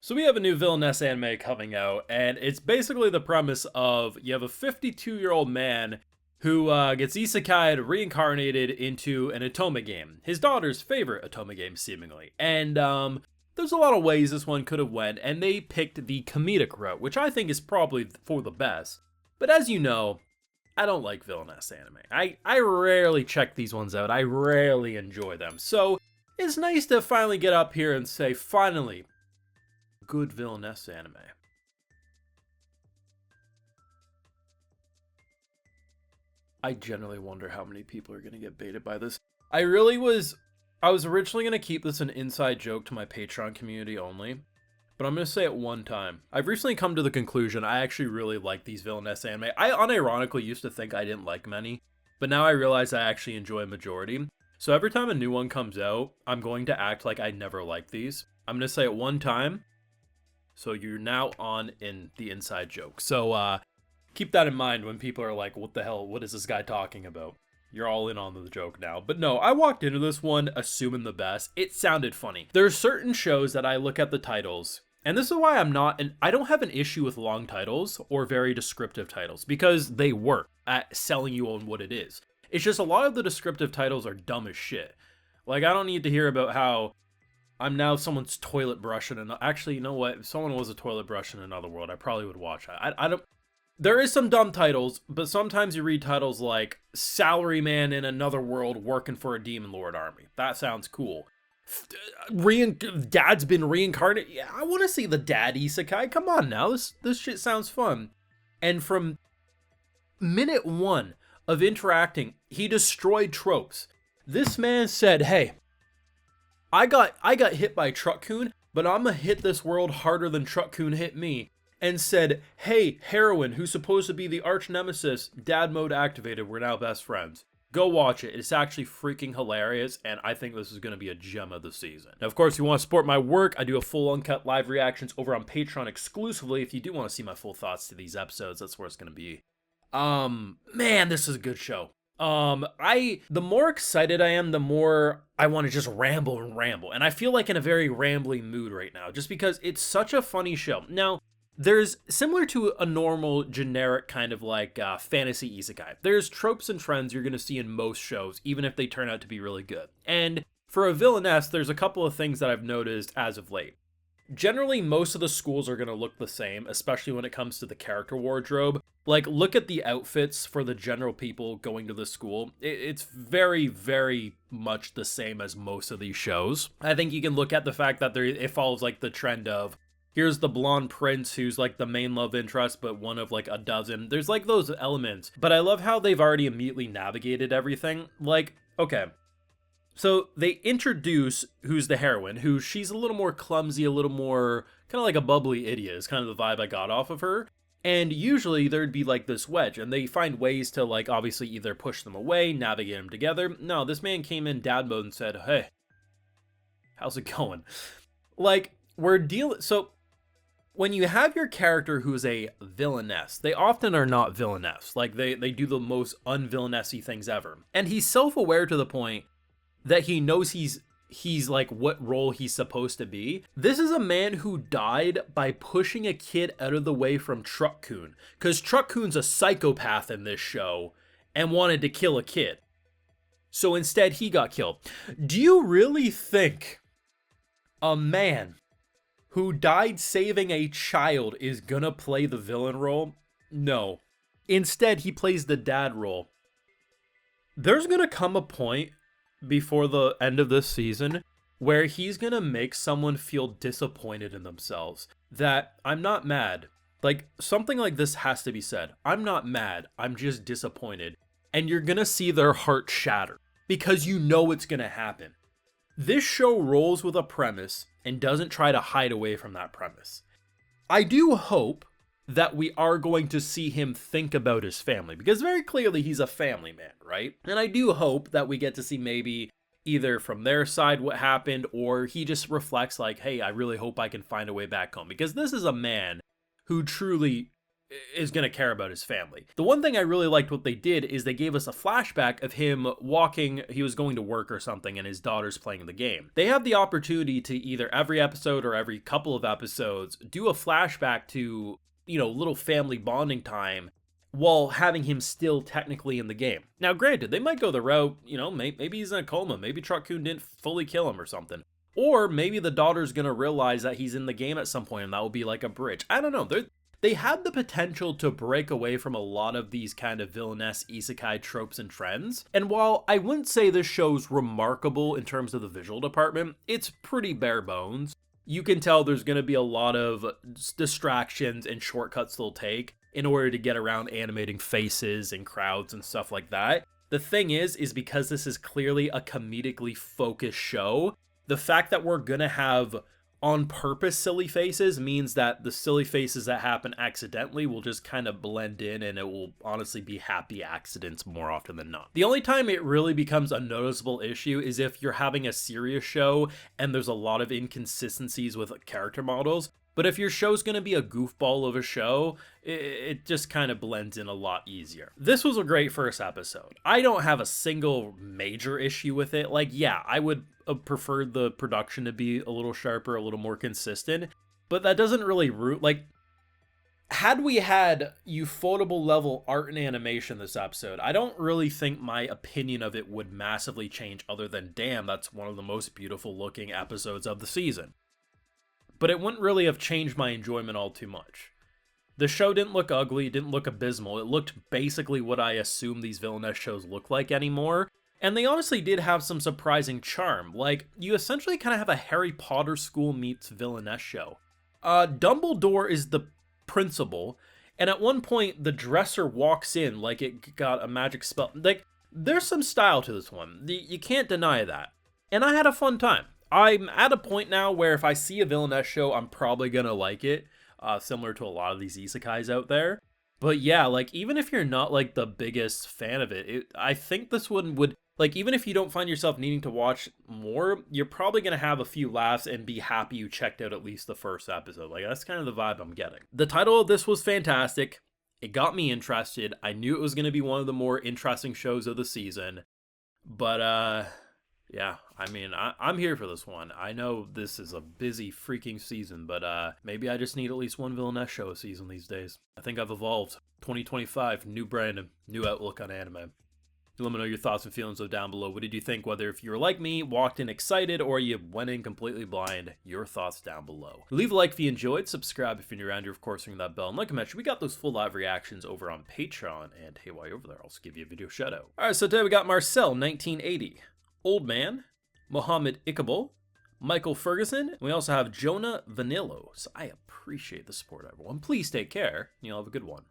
So we have a new Villainess anime coming out, and it's basically the premise of you have a 52-year-old man who gets Isekai'd reincarnated into an Otome game, his daughter's favorite Otome game, seemingly. And there's a lot of ways this one could have went, and they picked the comedic route, which I think is probably for the best. But as you know, I don't like Villainess anime. I rarely check these ones out. I rarely enjoy them. So it's nice to finally get up here and say, finally, good Villainess anime. I generally wonder how many people are going to get baited by this. I was originally going to keep this an inside joke to my Patreon community only, but I'm going to say it one time. I've recently come to the conclusion I actually really like these Villainess anime. I unironically used to think I didn't like many, but now I realize I actually enjoy a majority. So every time a new one comes out, I'm going to act like I never liked these. I'm going to say it one time, so you're now on in the inside joke. So keep that in mind when people are like, what the hell, what is this guy talking about? You're all in on the joke now. But no, I walked into this one assuming the best. It sounded funny. There are certain shows that I look at the titles, and this is why I don't have an issue with long titles or very descriptive titles, because they work at selling you on what it is. It's just a lot of the descriptive titles are dumb as shit. Like, I don't need to hear about how I'm now someone's toilet brush in actually, you know what? If someone was a toilet brush in another world, I probably would watch that. I don't. There is some dumb titles, but sometimes you read titles like Salaryman in Another World Working for a Demon Lord Army. That sounds cool. Dad's been reincarnated. Yeah, I want to see the dad isekai. Come on now, this shit sounds fun. And from minute one of interacting, he destroyed tropes. This man said, "Hey, I got hit by Truck-kun, but I'm gonna hit this world harder than Truck-kun hit me." And said, "Hey, heroine, who's supposed to be the arch nemesis, dad mode activated, we're now best friends. Go watch it. It's actually freaking hilarious, and I think this is going to be a gem of the season." Now, of course, if you want to support my work, I do a full uncut live reactions over on Patreon exclusively. If you do want to see my full thoughts to these episodes, that's where it's going to be. Man, this is a good show. The more excited I am, the more I want to just ramble and ramble. And I feel like in a very rambling mood right now, just because it's such a funny show. Now, there's similar to a normal generic kind of like fantasy isekai. There's tropes and trends you're going to see in most shows, even if they turn out to be really good. And for a Villainess, there's a couple of things that I've noticed as of late. Generally, most of the schools are going to look the same, especially when it comes to the character wardrobe. Like, look at the outfits for the general people going to the school. It's very, very much the same as most of these shows. I think you can look at the fact that it follows like the trend of, here's the blonde prince who's like the main love interest, but one of like a dozen. There's like those elements. But I love how they've already immediately navigated everything. Like, okay. So they introduce who's the heroine, who she's a little more clumsy, a little more kind of like a bubbly idiot is kind of the vibe I got off of her. And usually there'd be like this wedge, and they find ways to like obviously either push them away, navigate them together. No, this man came in dad mode and said, "Hey, how's it going?" Like, so when you have your character who's a villainess, they often are not villainess. Like, they do the most unvillainessy things ever. And he's self-aware to the point that he knows he's like what role he's supposed to be. This is a man who died by pushing a kid out of the way from Truck-kun, because Truck-kun's a psychopath in this show and wanted to kill a kid. So instead, he got killed. Do you really think a man who died saving a child is gonna play the villain role? No. Instead, he plays the dad role. There's gonna come a point before the end of this season where he's gonna make someone feel disappointed in themselves. That, I'm not mad. Like, something like this has to be said. I'm not mad, I'm just disappointed. And you're gonna see their heart shatter, because you know it's gonna happen. This show rolls with a premise and doesn't try to hide away from that premise. I do hope that we are going to see him think about his family, because very clearly he's a family man, right? And I do hope that we get to see maybe either from their side what happened, or he just reflects like, hey, I really hope I can find a way back home, because this is a man who truly is going to care about his family. The one thing I really liked what they did is they gave us a flashback of him walking, he was going to work or something, and his daughter's playing the game. They have the opportunity to either every episode or every couple of episodes do a flashback to, little family bonding time while having him still technically in the game. Now, granted, they might go the route, maybe he's in a coma, maybe Truck-kun didn't fully kill him or something. Or maybe the daughter's gonna realize that he's in the game at some point and that will be like a bridge. I don't know. They had the potential to break away from a lot of these kind of villainess isekai tropes and trends. And while I wouldn't say this show's remarkable in terms of the visual department, it's pretty bare bones. You can tell there's going to be a lot of distractions and shortcuts they'll take in order to get around animating faces and crowds and stuff like that. The thing is because this is clearly a comedically focused show, the fact that we're going to have on purpose silly faces means that the silly faces that happen accidentally will just kind of blend in, and it will honestly be happy accidents more often than not. The only time it really becomes a noticeable issue is if you're having a serious show and there's a lot of inconsistencies with character models. But if your show's going to be a goofball of a show, it just kind of blends in a lot easier. This was a great first episode. I don't have a single major issue with it. Like, yeah, I would have preferred the production to be a little sharper, a little more consistent, but that doesn't really had we had ufotable level art and animation this episode, I don't really think my opinion of it would massively change, other than, damn, that's one of the most beautiful looking episodes of the season. But it wouldn't really have changed my enjoyment all too much. The show didn't look ugly, it didn't look abysmal, it looked basically what I assume these villainess shows look like anymore, and they honestly did have some surprising charm. Like, you essentially kind of have a Harry Potter school meets villainess show. Dumbledore is the principal, and at one point the dresser walks in like it got a magic spell. Like, there's some style to this one, you can't deny that. And I had a fun time. I'm at a point now where if I see a villainess show, I'm probably gonna like it, similar to a lot of these isekais out there. But yeah, like, even if you're not like the biggest fan of it, I think this one would, like, even if you don't find yourself needing to watch more, you're probably gonna have a few laughs and be happy you checked out at least the first episode. Like, that's kind of the vibe I'm getting. The title of this was fantastic. It got me interested. I knew it was gonna be one of the more interesting shows of the season. But yeah, I mean, I'm here for this one. I know this is a busy freaking season, but maybe I just need at least one villainess show a season these days. I think I've evolved. 2025, new brand, new outlook on anime. Let me know your thoughts and feelings down below. What did you think? Whether if you were like me, walked in excited, or you went in completely blind, your thoughts down below. Leave a like if you enjoyed, subscribe if you're new around here, of course, ring that bell. And like I mentioned, we got those full live reactions over on Patreon, and hey, while you're over there, I'll also give you a video shout out. Alright, so today we got Marcel, 1980. Old Man, Mohammed Iqbal, Michael Ferguson, and we also have Jonah Vanillo. So I appreciate the support, everyone. Please take care, and you'll have a good one.